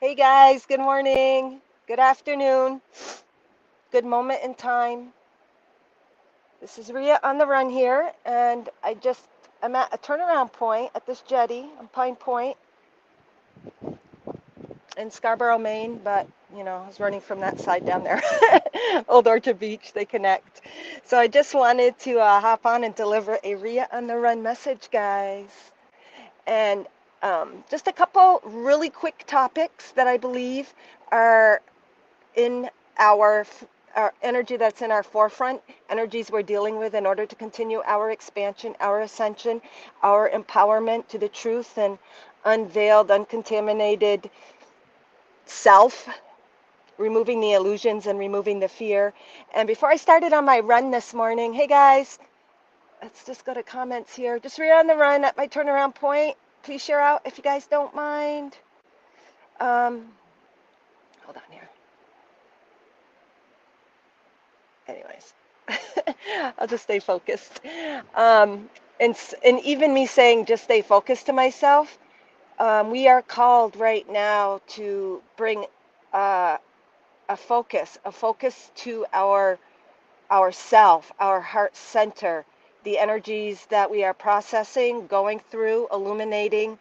Hey guys, good morning, good afternoon, good moment in time. This is Ria on the run here, and I'm at a turnaround point at this jetty on Pine Point in Scarborough, Maine, but I was running from that side down there. Old Orchard Beach, they connect. So I just wanted to hop on and deliver a Ria on the run message, guys. And just a couple really quick topics that I believe are in our energy that's in our forefront, energies we're dealing with in order to continue our expansion, our ascension, our empowerment to the truth and unveiled, uncontaminated self, removing the illusions and removing the fear. And before I started on my run this morning, hey guys, let's just go to comments here. Just read on the run at my turnaround point. Please share out if you guys don't mind. Um, Hold on here. Anyways, I'll just stay focused. Um, and even me saying just stay focused to myself, we are called right now to bring uh, a focus to our self, our heart center, the energies that we are processing, going through, illuminating,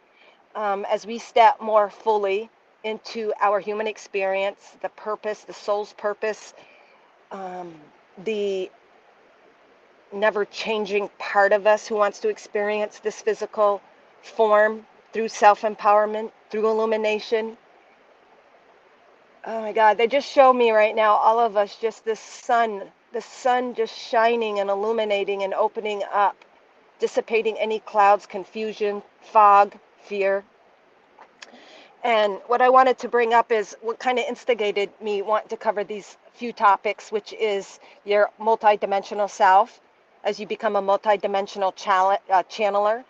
as we step more fully into our human experience, the purpose, the soul's purpose, um, the never changing part of us who wants to experience this physical form through self empowerment, through illumination. Oh my God, they just show me right now, all of us, just the sun just shining and illuminating and opening up, dissipating any clouds, confusion, fog, fear. And what I wanted to bring up is what kind of instigated me wanting to cover these few topics, which is your multidimensional self as you become a multidimensional channeler.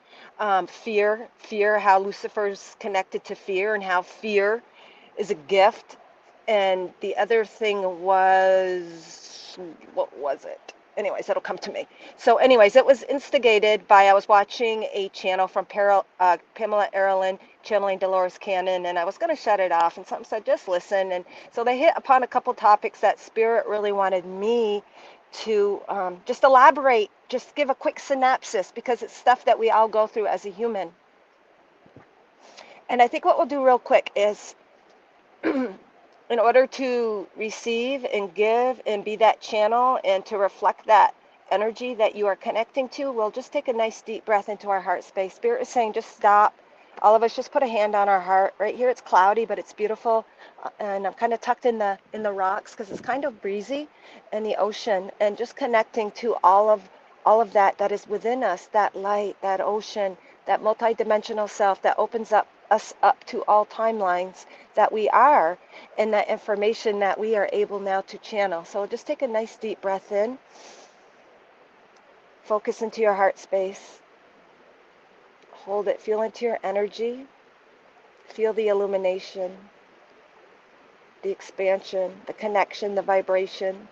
Fear, how Lucifer's connected to fear and how fear is a gift. And the other thing was, what was it? Anyways, it'll come to me. So, anyways, it was instigated by I was watching a channel from Pamela Erlin channeling Dolores Cannon, and I was going to shut it off, and something said just listen. And so they hit upon a couple topics that Spirit really wanted me to just elaborate, just give a quick synopsis because it's stuff that we all go through as a human. And I think what we'll do real quick is in order to receive and give and be that channel and to reflect that energy that you are connecting to, we'll just take a nice deep breath into our heart space. Spirit is saying just stop. All of us just put a hand on our heart. Right here it's cloudy, but it's beautiful. And I'm kind of tucked in the rocks because it's kind of breezy in the ocean, and just connecting to all of that is within us, that light, that ocean, that multidimensional self that opens up us up to all timelines that we are, and that information that we are able now to channel. So just take a nice deep breath in, focus into your heart space, hold it, feel into your energy, feel the illumination, the expansion, the connection, the vibration,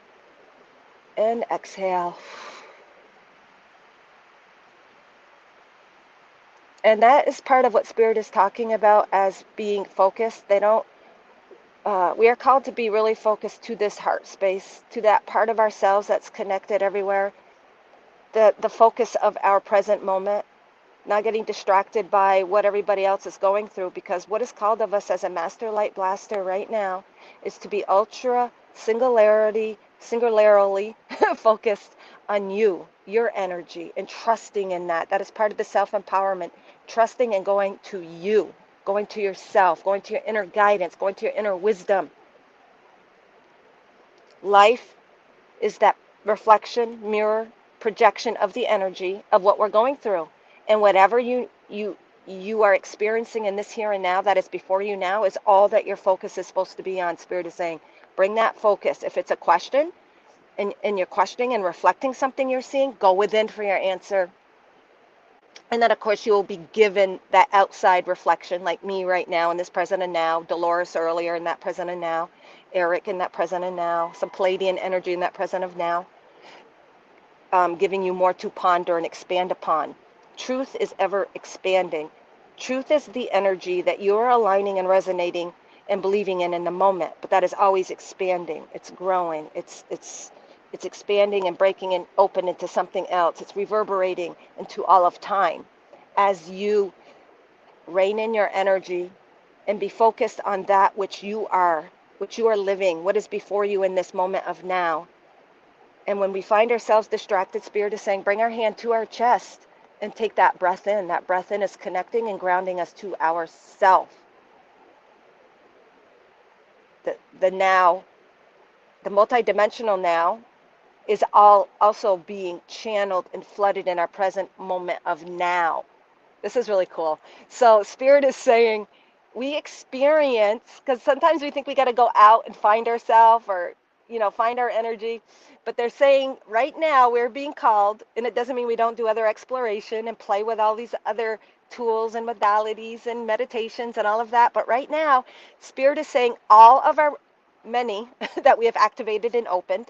and exhale. And that is part of what Spirit is talking about as being focused. We are called to be really focused to this heart space, to that part of ourselves that's connected everywhere, the focus of our present moment, not getting distracted by what everybody else is going through, because what is called of us as a master light blaster right now is to be ultra singularly focused on you, your energy, and trusting in that. That is part of the self-empowerment, trusting and going to you, going to yourself, going to your inner guidance, going to your inner wisdom. Life is that reflection, mirror, projection of the energy of what we're going through. And whatever you are experiencing in this here and now that is before you now is all that your focus is supposed to be on. Spirit is saying, bring that focus. If it's a question and you're questioning and reflecting something you're seeing, go within for your answer. And then, of course, you will be given that outside reflection, like me right now in this present and now, Dolores earlier in that present and now, Eric in that present and now, some Palladian energy in that present of now, giving you more to ponder and expand upon. Truth is ever expanding. Truth is the energy that you are aligning and resonating and believing in the moment, but that is always expanding. It's growing. It's expanding and breaking and open into something else. It's reverberating into all of time as you rein in your energy and be focused on that which you are living, what is before you in this moment of now. And when we find ourselves distracted, Spirit is saying, bring our hand to our chest and take that breath in. That breath in is connecting and grounding us to ourself. The now, the multidimensional now, is all also being channeled and flooded in our present moment of now. This is really cool. So Spirit is saying we experience, because sometimes we think we got to go out and find ourselves or, find our energy. But they're saying right now we're being called, and it doesn't mean we don't do other exploration and play with all these other tools and modalities and meditations and all of that. But right now, Spirit is saying all of our many that we have activated and opened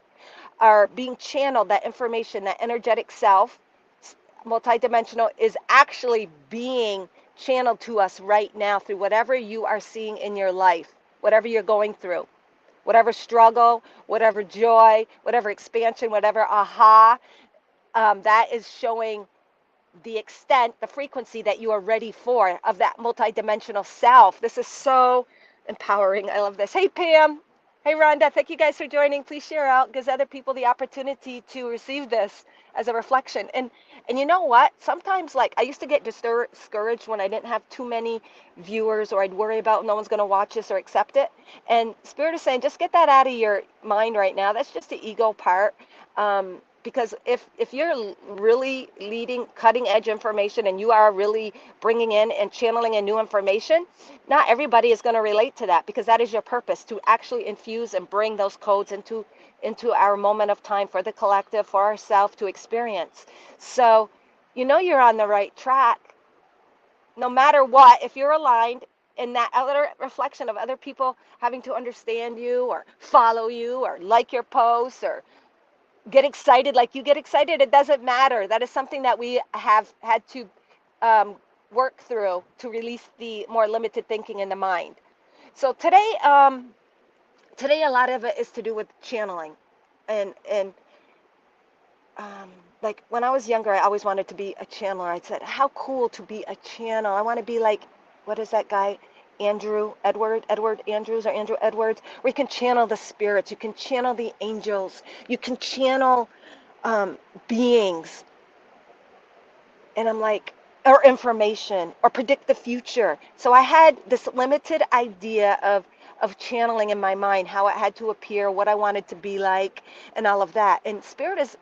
are being channeled. That information, that energetic self, multidimensional, is actually being channeled to us right now through whatever you are seeing in your life, whatever you're going through, whatever struggle, whatever joy, whatever expansion, whatever aha, that is showing the extent, the frequency that you are ready for of that multidimensional self. This is so empowering. I love this. Hey, Pam. Hey, Rhonda. Thank you guys for joining. Please share out. Gives other people the opportunity to receive this as a reflection. And you know what? Sometimes, like, I used to get discouraged when I didn't have too many viewers, or I'd worry about no one's going to watch this or accept it. And Spirit is saying, just get that out of your mind right now. That's just the ego part. Because if you're really leading cutting edge information and you are really bringing in and channeling in new information, not everybody is going to relate to that, because that is your purpose, to actually infuse and bring those codes into our moment of time for the collective, for ourselves to experience. So you're on the right track. No matter what, if you're aligned in that other reflection of other people having to understand you or follow you or like your posts or get excited like you get excited, it doesn't matter. That is something that we have had to work through to release the more limited thinking in the mind. So today a lot of it is to do with channeling. And like when I was younger, I always wanted to be a channeler. I said, how cool to be a channel. I want to be like, what is that guy? Edward Andrews or Andrew Edwards, where you can channel the spirits, you can channel the angels, you can channel beings. And I'm like, or information, or predict the future. So I had this limited idea of channeling in my mind, how it had to appear, what I wanted to be like, and all of that. And Spirit is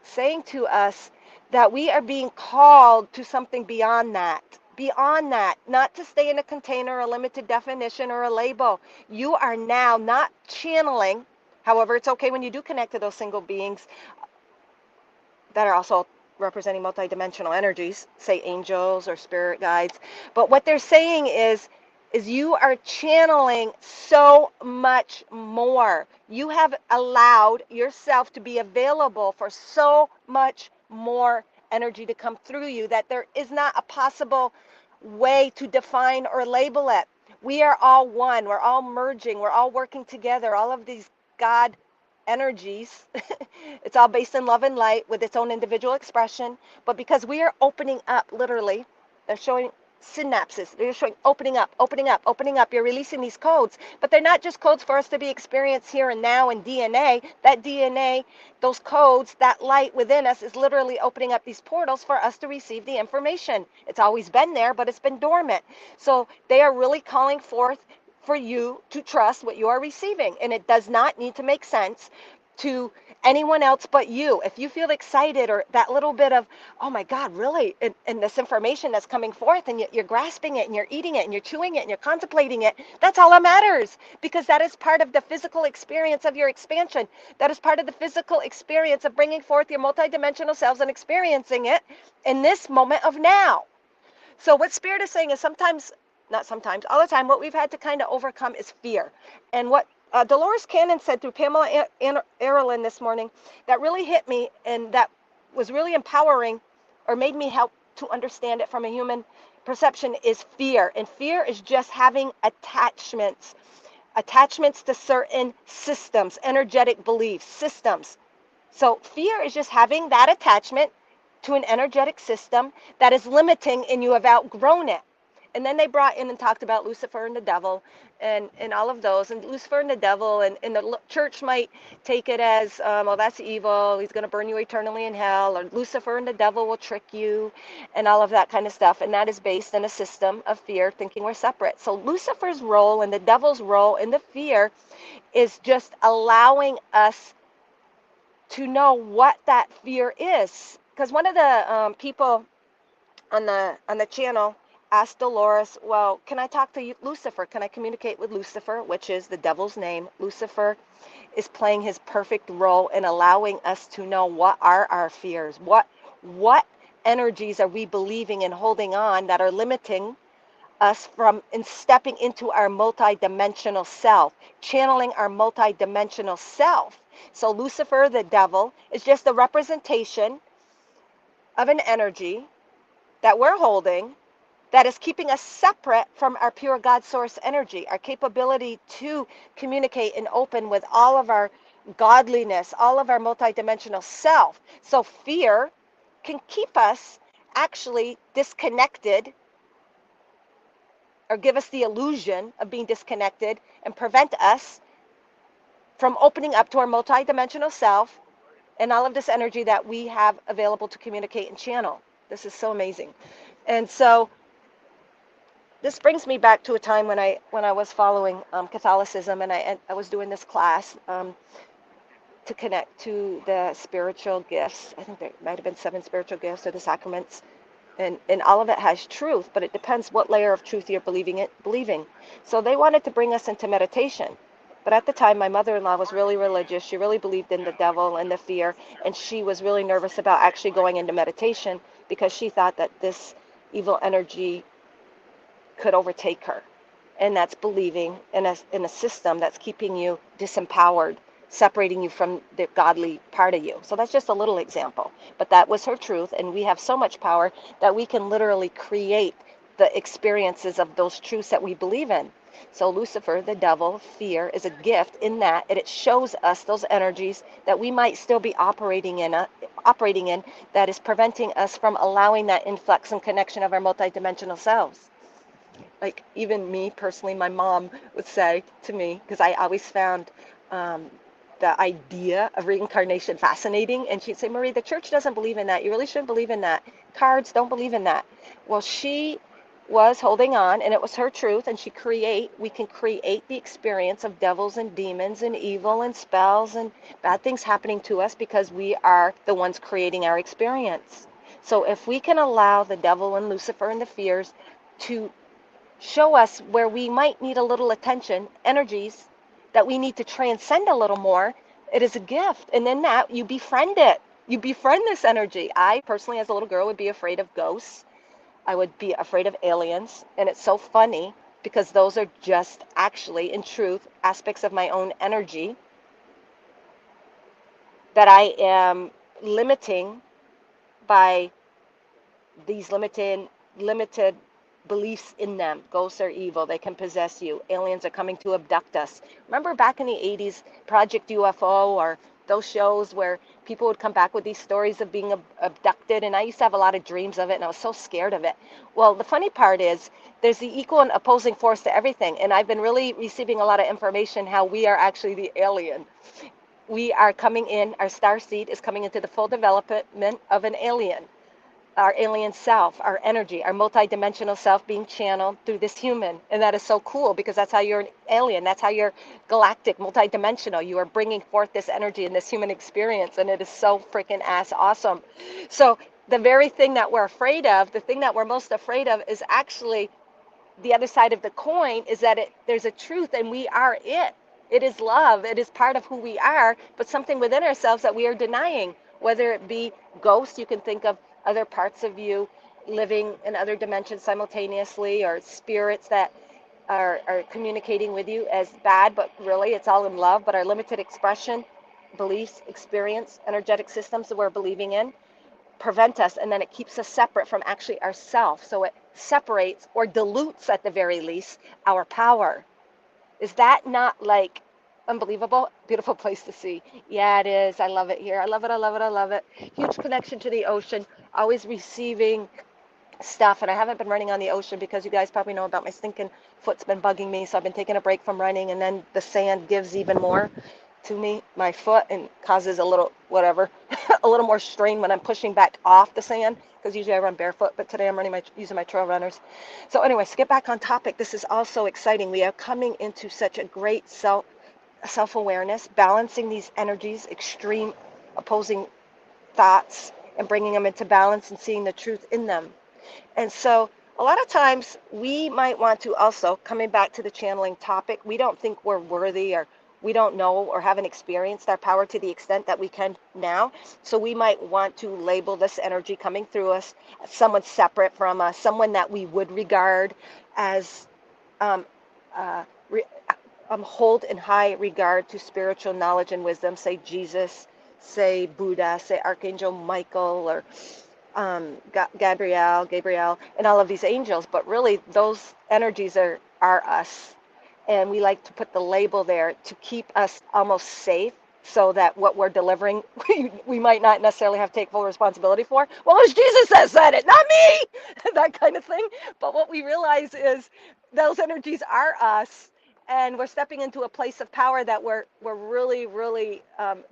saying to us that we are being called to something beyond that. Beyond that, not to stay in a container, a limited definition, or a label. You are now not channeling. However, it's okay when you do connect to those single beings that are also representing multidimensional energies, say angels or spirit guides. But what they're saying is you are channeling so much more. You have allowed yourself to be available for so much more energy to come through you that there is not a possible way to define or label it. We are all one. We're all merging. We're all working together. All of these God energies. It's all based in love and light with its own individual expression. But because we are opening up, literally, they're showing synapses. They're showing opening up, opening up, opening up. You're releasing these codes. But they're not just codes for us to be experienced here and now in DNA. That DNA, those codes, that light within us is literally opening up these portals for us to receive the information. It's always been there, but it's been dormant. So they are really calling forth for you to trust what you are receiving. And it does not need to make sense to anyone else but you. If you feel excited or that little bit of, oh my God, really? And this information that's coming forth, and you're grasping it and you're eating it and you're chewing it and you're contemplating it, that's all that matters, because that is part of the physical experience of your expansion. That is part of the physical experience of bringing forth your multidimensional selves and experiencing it in this moment of now. So what Spirit is saying is not sometimes, all the time, what we've had to kind of overcome is fear. And what Dolores Cannon said through Pamela Arlen this morning, that really hit me and that was really empowering, or made me help to understand it from a human perception is fear. And fear is just having attachments to certain systems, energetic beliefs, systems. So fear is just having that attachment to an energetic system that is limiting and you have outgrown it. And then they brought in and talked about Lucifer and the devil and all of those. And Lucifer and the devil, and the church might take it as, well, that's evil. He's going to burn you eternally in hell. Or Lucifer and the devil will trick you and all of that kind of stuff. And that is based in a system of fear, thinking we're separate. So Lucifer's role and the devil's role in the fear is just allowing us to know what that fear is. Because one of the people on the channel asked Dolores, well, can I talk to Lucifer? Can I communicate with Lucifer, which is the devil's name? Lucifer is playing his perfect role in allowing us to know what are our fears, what energies are we believing and holding on that are limiting us from stepping into our multidimensional self, channeling our multidimensional self. So Lucifer, the devil, is just a representation of an energy that we're holding that is keeping us separate from our pure God source energy, our capability to communicate and open with all of our godliness, all of our multidimensional self. So fear can keep us actually disconnected or give us the illusion of being disconnected and prevent us from opening up to our multidimensional self and all of this energy that we have available to communicate and channel. This is so amazing. And so this brings me back to a time when I was following Catholicism, and I was doing this class to connect to the spiritual gifts. I think there might have been 7 spiritual gifts or the sacraments. And all of it has truth, but it depends what layer of truth you're believing. So they wanted to bring us into meditation. But at the time, my mother-in-law was really religious. She really believed in the devil and the fear, and she was really nervous about actually going into meditation because she thought that this evil energy could overtake her. And that's believing in a system that's keeping you disempowered, separating you from the godly part of you. So that's just a little example. But that was her truth, and we have so much power that we can literally create the experiences of those truths that we believe in. So Lucifer, the devil, fear, is a gift in that it shows us those energies that we might still be operating in that is preventing us from allowing that influx and connection of our multidimensional selves. Like even me personally, my mom would say to me, because I always found the idea of reincarnation fascinating, and she'd say, Marie, the church doesn't believe in that. You really shouldn't believe in that. Cards don't believe in that. Well, she was holding on, and it was her truth, and we can create the experience of devils and demons and evil and spells and bad things happening to us because we are the ones creating our experience. So if we can allow the devil and Lucifer and the fears to show us where we might need a little attention, energies that we need to transcend a little more, it is a gift. And in that, you befriend it. You befriend this energy. I personally, as a little girl, would be afraid of ghosts. I would be afraid of aliens. And it's so funny because those are just actually, in truth, aspects of my own energy that I am limiting by these limited beliefs in them. Ghosts are evil. They can possess you. Aliens are coming to abduct us. Remember back in the 80s, Project UFO or those shows where people would come back with these stories of being abducted, and I used to have a lot of dreams of it, and I was so scared of it. Well, the funny part is there's the equal and opposing force to everything, and I've been really receiving a lot of information how we are actually the alien. We are coming in, our star seed is coming into the full development of an alien. Our alien self, our energy, our multidimensional self being channeled through this human. And that is so cool because that's how you're an alien. That's how you're galactic, multidimensional. You are bringing forth this energy in this human experience. And it is so freaking ass awesome. So the very thing that we're afraid of, the thing that we're most afraid of is actually the other side of the coin is that there's a truth and we are it. It is love. It is part of who we are, but something within ourselves that we are denying, whether it be ghosts, you can think of other parts of you living in other dimensions simultaneously, or spirits that are communicating with you as bad, but really it's all in love, but our limited expression, beliefs, experience, energetic systems that we're believing in prevent us, and then it keeps us separate from actually ourself. So it separates or dilutes, at the very least, our power. Is that not like unbelievable? Beautiful place to see. Yeah, it is. I love it here. I love it. I love it. I love it. Huge connection to the ocean. Always receiving stuff. And I haven't been running on the ocean because you guys probably know about my stinking foot's been bugging me. So I've been taking a break from running. And then the sand gives even more to me, my foot, and causes a little, whatever, a little more strain when I'm pushing back off the sand, because usually I run barefoot, but today I'm using my trail runners. So anyway, to get back on topic, this is also exciting. We are coming into such a great self-awareness, balancing these energies, extreme opposing thoughts, and bringing them into balance and seeing the truth in them. And so a lot of times we might want to also, coming back to the channeling topic, we don't think we're worthy, or we don't know or haven't experienced our power to the extent that we can now. So we might want to label this energy coming through us as someone separate from us, someone that we would regard as um, uh, re- hold in high regard to spiritual knowledge and wisdom, say Jesus, say Buddha, say Archangel Michael, or Gabriel, and all of these angels. But really, those energies are us. And we like to put the label there to keep us almost safe, so that what we're delivering, we might not necessarily have to take full responsibility for. Well, it was Jesus that said it, not me, that kind of thing. But what we realize is those energies are us, and we're stepping into a place of power that we're really, really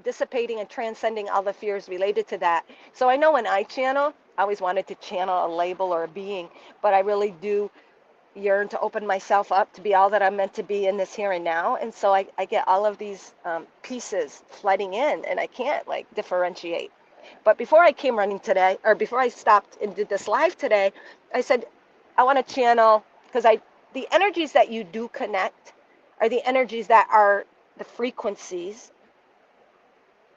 dissipating and transcending all the fears related to that. So I know when I channel, I always wanted to channel a label or a being, but I really do yearn to open myself up to be all that I'm meant to be in this here and now. And so I get all of these pieces flooding in, and I can't like differentiate. But before I came running today, or before I stopped and did this live today, I said, I want to channel, because the energies that you do connect are the energies that are the frequencies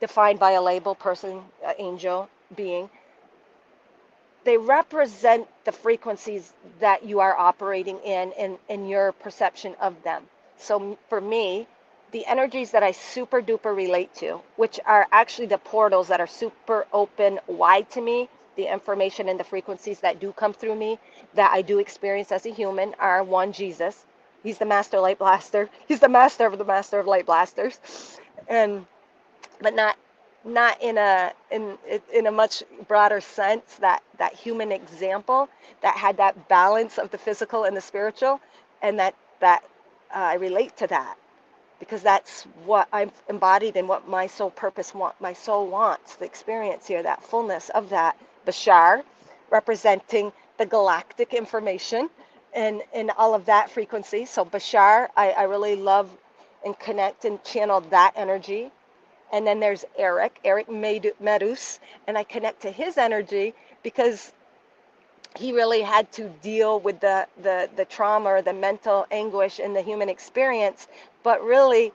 defined by a label, person, angel, being. They represent the frequencies that you are operating in your perception of them. So for me, the energies that I super duper relate to, which are actually the portals that are super open wide to me, the information and the frequencies that do come through me, that I do experience as a human, are one, Jesus. He's the master light blaster. He's the master of light blasters. And but not in a much broader sense, that human example that had that balance of the physical and the spiritual, and that I relate to that, because that's what I've embodied and what my my soul wants, the experience here, that fullness of that. Bashar, representing the galactic information and all of that frequency. So Bashar, I really love and connect and channel that energy. And then there's Eric Medus, and I connect to his energy because he really had to deal with the trauma or the mental anguish in the human experience. But really,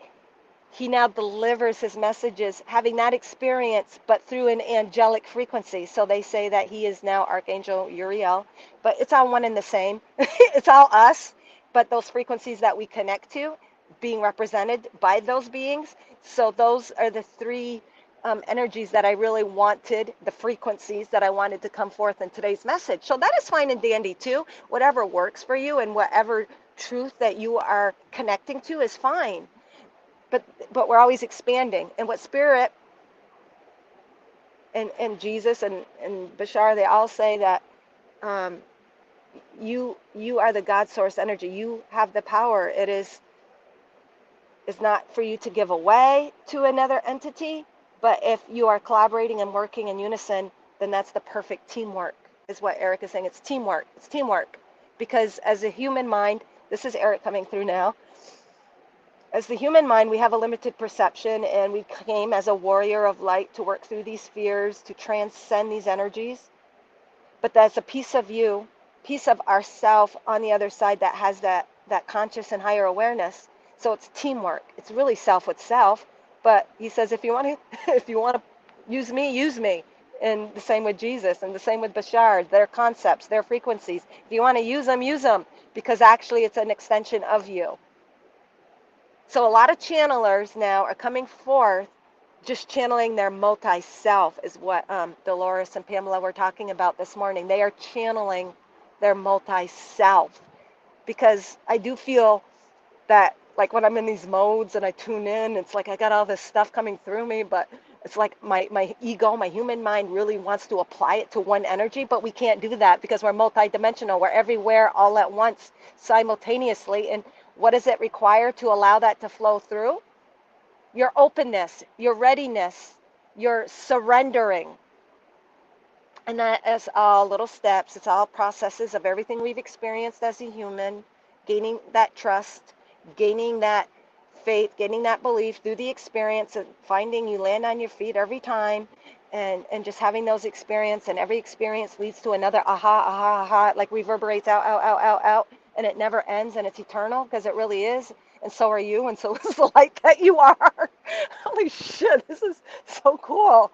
he now delivers his messages having that experience, but through an angelic frequency. So they say that he is now Archangel Uriel, but it's all one and the same. It's all us, but those frequencies that we connect to being represented by those beings. So those are the three energies that I really wanted, the frequencies that I wanted to come forth in today's message. So that is fine and dandy too. Whatever works for you and whatever truth that you are connecting to is fine. But we're always expanding. And what Spirit and Jesus and Bashar, they all say that um, you are the God source energy. You have the power. It's not for you to give away to another entity, but if you are collaborating and working in unison, then that's the perfect teamwork, is what Eric is saying. It's teamwork. It's teamwork. Because as a human mind, this is Eric coming through now. As the human mind, we have a limited perception, and we came as a warrior of light to work through these fears, to transcend these energies. But that's a piece of you, piece of ourself on the other side that has that conscious and higher awareness. So it's teamwork. It's really self with self. But he says, if you want to, if you want to use me, use me. And the same with Jesus, and the same with Bashar, their concepts, their frequencies. If you want to use them, because actually it's an extension of you. So a lot of channelers now are coming forth just channeling their multi-self is what Dolores and Pamela were talking about this morning. They are channeling their multi-self, because I do feel that, like, when I'm in these modes and I tune in, it's like I got all this stuff coming through me, but it's like my ego, my human mind really wants to apply it to one energy, but we can't do that because we're multidimensional. We're everywhere all at once, simultaneously. And what does it require to allow that to flow through? Your openness, your readiness, your surrendering. And that is all little steps. It's all processes of everything we've experienced as a human, gaining that trust, gaining that faith, gaining that belief through the experience, and finding you land on your feet every time, and just having those experiences. And every experience leads to another aha, aha, aha. It like reverberates out, out, out, out, out. And it never ends, and it's eternal, because it really is. And so are you, and so is the light that you are. Holy shit, this is so cool.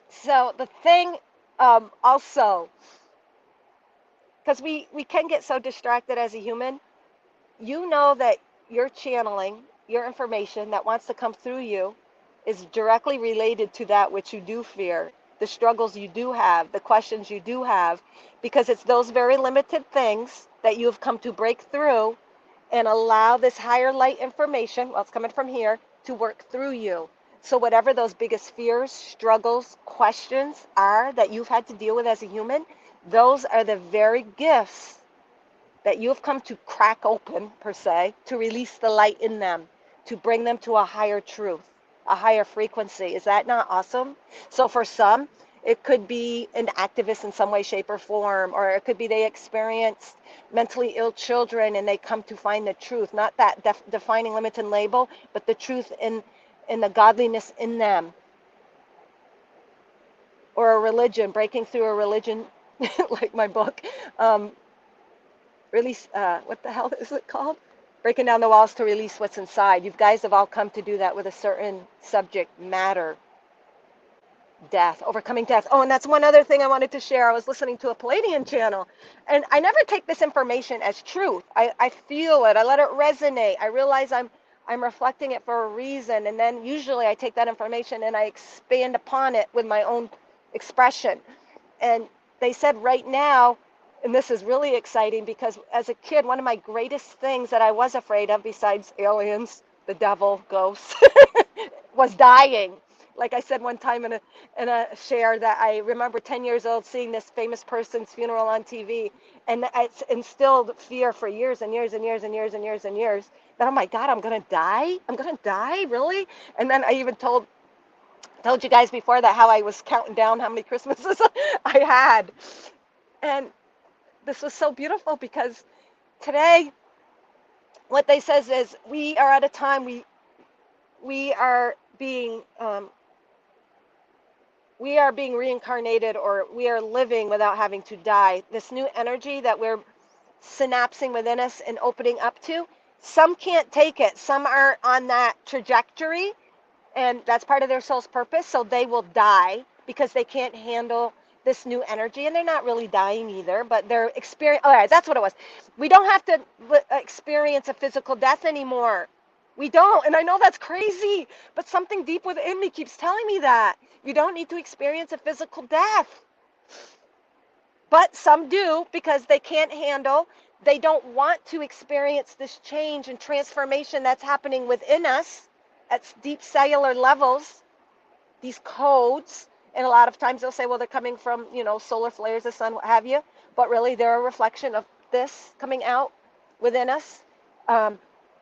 So the thing, also, because we can get so distracted as a human, you know that your channeling, your information that wants to come through you is directly related to that which you do fear, the struggles you do have, the questions you do have, because it's those very limited things that you have come to break through and allow this higher light information, well, it's coming from here, to work through you. So whatever those biggest fears, struggles, questions are that you've had to deal with as a human, those are the very gifts that you have come to crack open, per se, to release the light in them, to bring them to a higher truth, a higher frequency. Is that not awesome? So for some, it could be an activist in some way, shape, or form, or it could be they experienced mentally ill children and they come to find the truth, not that defining limit and label, but the truth in the godliness in them. Or a religion, breaking through a religion, like my book, release, what the hell is it called? Breaking down the walls to release what's inside. You guys have all come to do that with a certain subject matter. Death, overcoming death. Oh, and that's one other thing I wanted to share. I was listening to a Palladian channel, and I never take this information as truth. I feel it. I let it resonate. I realize I'm reflecting it for a reason, and then usually I take that information and I expand upon it with my own expression. And they said right now, and this is really exciting, because as a kid, one of my greatest things that I was afraid of, besides aliens, the devil, ghosts, was dying. Like I said one time in a share, that I remember 10 years old seeing this famous person's funeral on TV, and it's instilled fear for years and years and years and years and years and years. That, oh my God, I'm gonna die. I'm gonna die, really? And then I even told you guys before that how I was counting down how many Christmases I had, and this was so beautiful, because today, what they says is, we are at a time, we are being reincarnated, or we are living without having to die. This new energy that we're synapsing within us and opening up to, some can't take it. Some are on that trajectory, and that's part of their soul's purpose, so they will die because they can't handle this new energy. And they're not really dying either, but they're experiencing, all right, that's what it was. We don't have to experience a physical death anymore. We don't. And I know that's crazy, but something deep within me keeps telling me that you don't need to experience a physical death. But some do, because they can't handle, they don't want to experience this change and transformation that's happening within us at deep cellular levels, these codes. And a lot of times they'll say, well, they're coming from, solar flares, the sun, what have you. But really, they're a reflection of this coming out within us, um,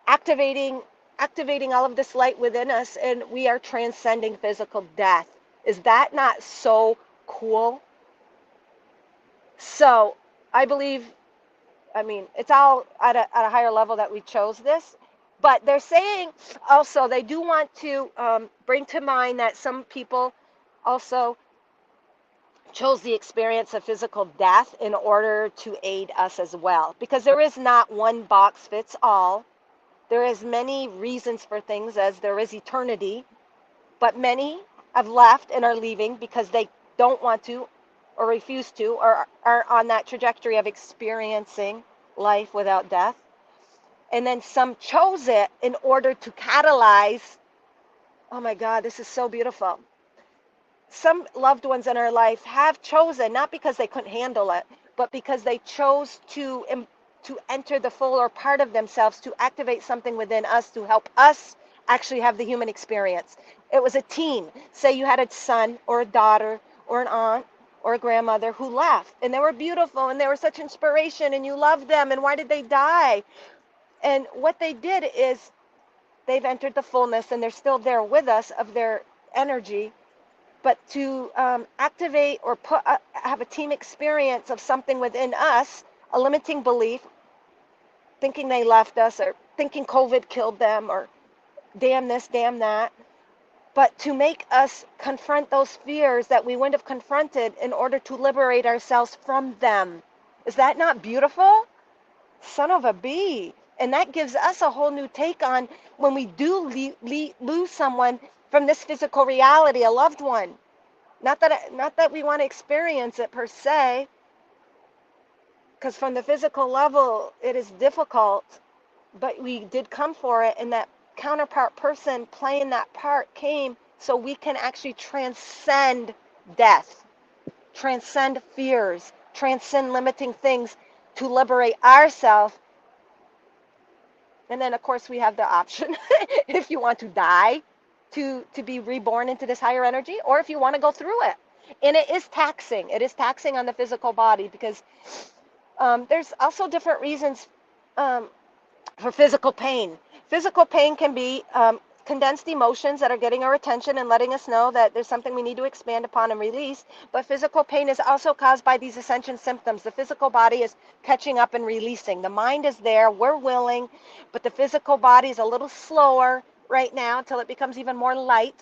activating all of this light within us, and we are transcending physical death. Is that not so cool? So I believe, it's all at a higher level that we chose this. But they're saying also, they do want to bring to mind that some people also chose the experience of physical death in order to aid us as well. Because there is not one box fits all. There is many reasons for things, as there is eternity. But many have left and are leaving because they don't want to, or refuse to, or are on that trajectory of experiencing life without death. And then some chose it in order to catalyze Oh my God, this is so beautiful. Some loved ones in our life have chosen, not because they couldn't handle it, but because they chose to enter the full or part of themselves, to activate something within us to help us actually have the human experience. It was a teen. Say you had a son or a daughter or an aunt or a grandmother who left, and they were beautiful and they were such inspiration and you loved them, and why did they die? And what they did is they've entered the fullness and they're still there with us of their energy, but to activate or have a team experience of something within us, a limiting belief, thinking they left us or thinking COVID killed them or damn this, damn that, but to make us confront those fears that we wouldn't have confronted in order to liberate ourselves from them. Is that not beautiful? Son of a bee. And that gives us a whole new take on when we do lose someone from this physical reality, a loved one. Not that we want to experience it per se, because from the physical level it is difficult, but we did come for it, and that counterpart person playing that part came so we can actually transcend death, transcend fears, transcend limiting things to liberate ourselves. And then of course we have the option if you want to die to be reborn into this higher energy, or if you want to go through it. And it is taxing. It is taxing on the physical body because there's also different reasons um, for physical pain. Physical pain can be condensed emotions that are getting our attention and letting us know that there's something we need to expand upon and release. But physical pain is also caused by these ascension symptoms. The physical body is catching up and releasing. The mind is there, we're willing, but the physical body is a little slower right now until it becomes even more light.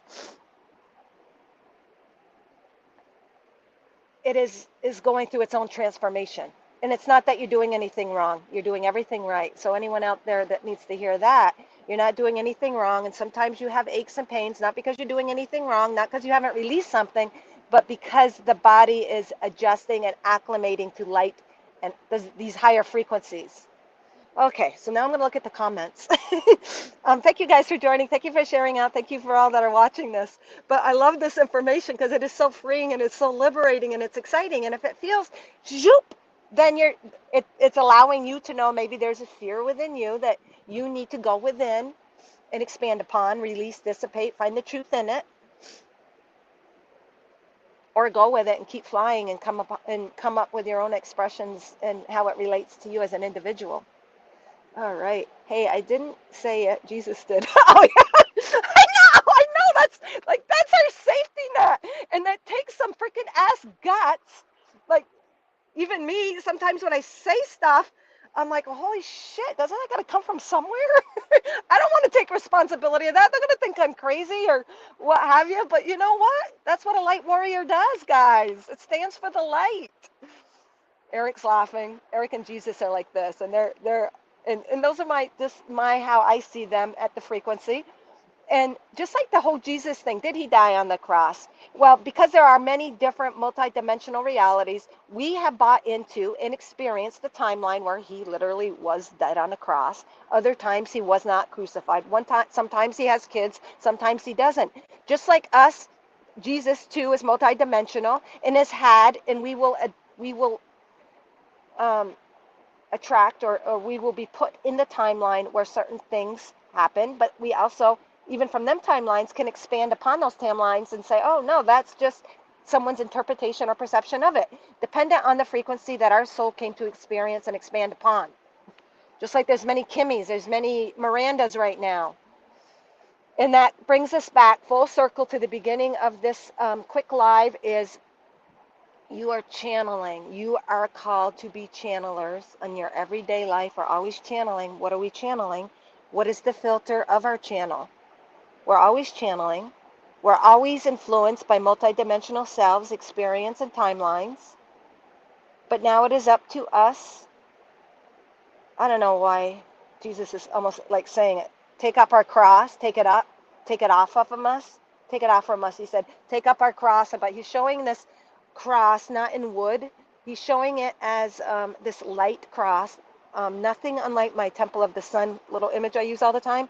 It is going through its own transformation. And it's not that you're doing anything wrong. You're doing everything right. So anyone out there that needs to hear that, you're not doing anything wrong. And sometimes you have aches and pains, not because you're doing anything wrong, not because you haven't released something, but because the body is adjusting and acclimating to light and these higher frequencies. Okay, so now I'm going to look at the comments. Thank you guys for joining. Thank you for sharing out. Thank you for all that are watching this. But I love this information because it is so freeing and it's so liberating and it's exciting. And if it feels zoop, then it's allowing you to know maybe there's a fear within you that you need to go within and expand upon, release, dissipate, find the truth in it, or go with it and keep flying and come up with your own expressions and how it relates to you as an individual. All right. Hey, I didn't say it. Jesus did. Oh yeah. I know. That's our safety net. And that takes some freaking ass guts. Like even me, sometimes when I say stuff, I'm like, well, holy shit, doesn't that gotta come from somewhere? I don't want to take responsibility of that. They're gonna think I'm crazy or what have you. But you know what? That's what a light warrior does, guys. It stands for the light. Eric's laughing. Eric and Jesus are like this, and they're and those are my how I see them at the frequency. And just like the whole Jesus thing, did he die on the cross? Well, because there are many different multidimensional realities, we have bought into and experienced the timeline where he literally was dead on a cross. Other times he was not crucified. One time, sometimes he has kids, sometimes he doesn't. Just like us, Jesus too is multidimensional and has had, and we will um, attract or we will be put in the timeline where certain things happen, but we also, even from them timelines, can expand upon those timelines and say, oh no, that's just someone's interpretation or perception of it, dependent on the frequency that our soul came to experience and expand upon. Just like there's many Kimmys, there's many Mirandas right now. And that brings us back full circle to the beginning of this quick live is you are channeling. You are called to be channelers in your everyday life. We're always channeling. What are we channeling? What is the filter of our channel? We're always channeling. We're always influenced by multidimensional selves, experience, and timelines. But now it is up to us. I don't know why Jesus is almost like saying it. Take up our cross, take it up, take it off of us, take it off from us. He said, take up our cross. But he's showing this cross not in wood. He's showing it as this light cross, nothing unlike my Temple of the Sun little image I use all the time.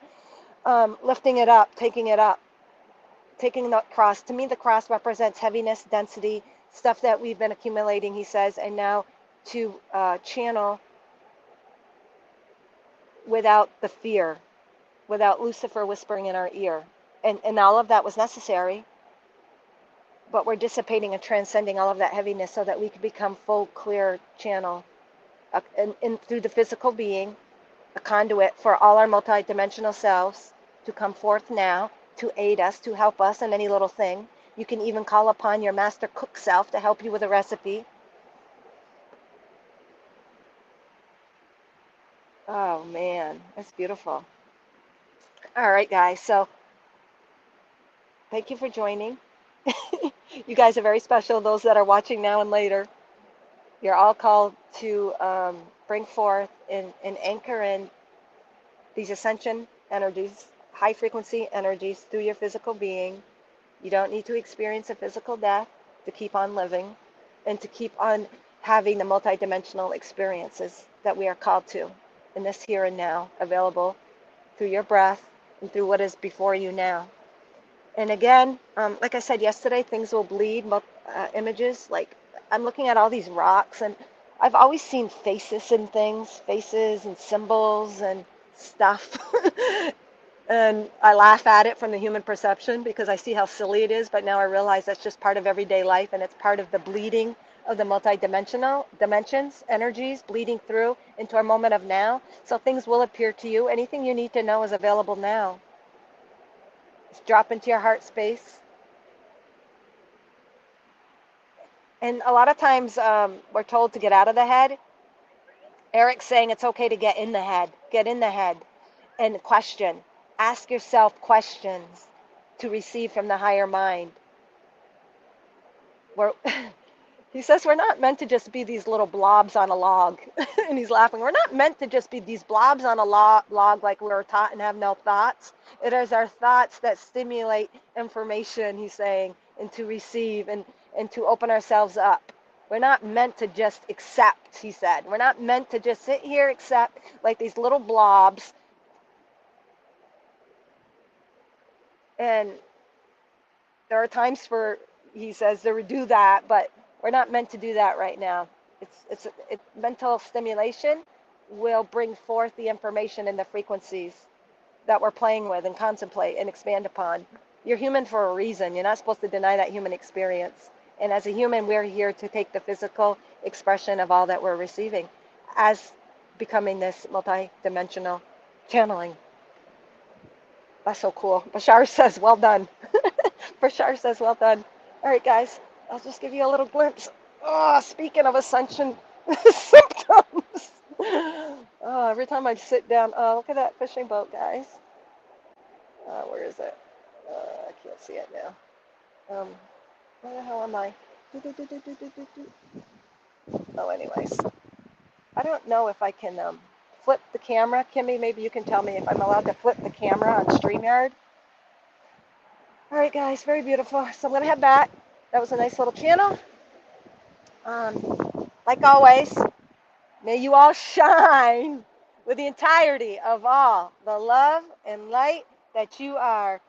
Lifting it up, taking it up. taking the cross. To me, the cross represents heaviness, density, stuff that we've been accumulating, he says, and now to channel without the fear, without Lucifer whispering in our ear. And all of that was necessary, but we're dissipating and transcending all of that heaviness so that we can become full, clear channel and through the physical being, a conduit for all our multidimensional selves to come forth now, to aid us, to help us in any little thing. You can even call upon your master cook self to help you with a recipe. Oh man, that's beautiful. All right, guys. So thank you for joining. You guys are very special, those that are watching now and later. You're all called to bring forth and anchor in these ascension energies, high frequency energies through your physical being. You don't need to experience a physical death to keep on living and to keep on having the multidimensional experiences that we are called to in this here and now, available through your breath and through what is before you now. And again, like I said yesterday, things will bleed, images. Like I'm looking at all these rocks, and I've always seen faces and things, faces and symbols and stuff. And I laugh at it from the human perception because I see how silly it is, but now I realize that's just part of everyday life, and it's part of the bleeding of the multidimensional dimensions, energies bleeding through into our moment of now. So things will appear to you. Anything you need to know is available now. Just drop into your heart space. And a lot of times we're told to get out of the head. Eric's saying it's okay to get in the head. Get in the head and question. Ask yourself questions to receive from the higher mind. We're, he says we're not meant to just be these little blobs on a log. And he's laughing. We're not meant to just be these blobs on a log like we were taught and have no thoughts. It is our thoughts that stimulate information, he's saying, and to receive and to open ourselves up. We're not meant to just accept, he said. We're not meant to just sit here, accept like these little blobs. And there are times for, he says, to do that, but we're not meant to do that right now. It's mental stimulation will bring forth the information and the frequencies that we're playing with and contemplate and expand upon. You're human for a reason. You're not supposed to deny that human experience. And as a human, we're here to take the physical expression of all that we're receiving as becoming this multi-dimensional channeling. That's so cool. Bashar says, well done. Bashar says, well done. All right, guys, I'll just give you a little glimpse. Oh, speaking of ascension symptoms. Oh, every time I sit down, oh, look at that fishing boat, guys. Where is it? I can't see it now. Where the hell am I? Oh, anyways. I don't know if I can flip the camera. Kimmy, maybe you can tell me if I'm allowed to flip the camera on StreamYard. All right, guys, very beautiful. So I'm going to head back. That was a nice little channel. Like always, may you all shine with the entirety of all the love and light that you are.